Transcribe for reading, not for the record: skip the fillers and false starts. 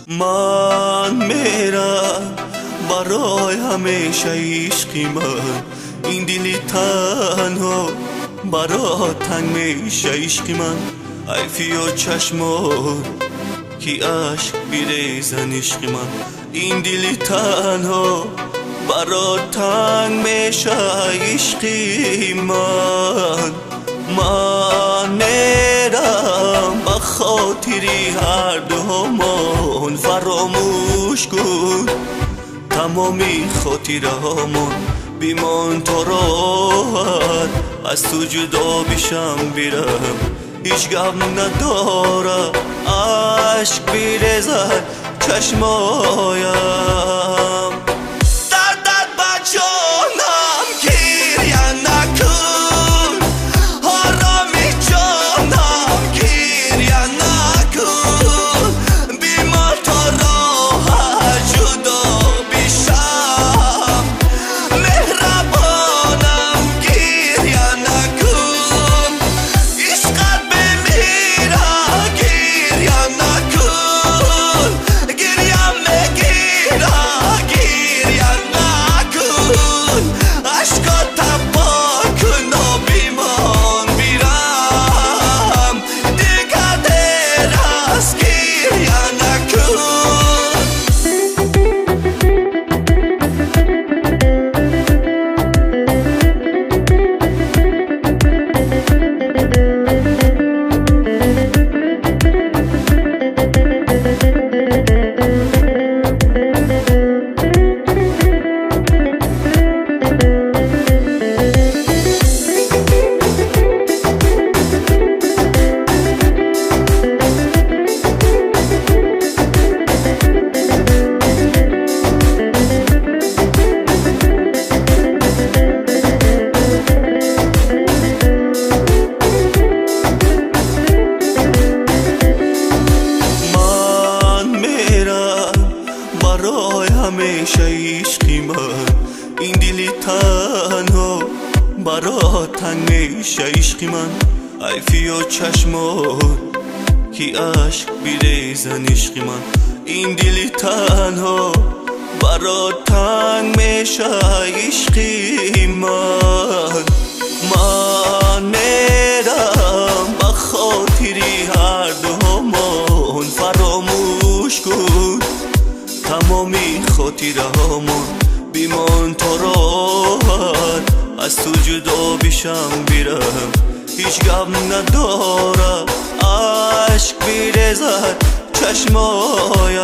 من میرم برای همیشه عشقی من، این دلی تنها برای تنگ میشه عشقی من. حیفی و چشمان که عشق بیریزن عشقی من، این دلی تنها برای تنگ میشه عشقی من. من میرم بخاطری هر دومان، فراموش کن تمامی خاطرهامون، بیمان تو راحت از تو جدا بشم برم، هیچ غم نداره عشق بیریزد چشمایم. دردت با جانم گریه نکن، آرامی جانم گریه نکن، بیمان تو راحت جدا بشم، مهربانم گریه نکن، عشقت بمیره گریه نکن، گریم میگیره گریه نکن، عشقات پاک کن و بیمان بیرم، دیگر دیر است گریه نکن. برای همیشه عشقی من، این دلی تنها برای تنگ میشه عشقی من. حیفی و چشمان که عشق بیریزن عشقی من، این دلی تنها برای تنگ میشه عشقی من. من میرم بخاطری هر دومان، فراموش کن تمامی خاطرهامون، بیمان تو راحت از تو جدا بشم برم، هیچ غم نداره عشق بیریزد چشمایم.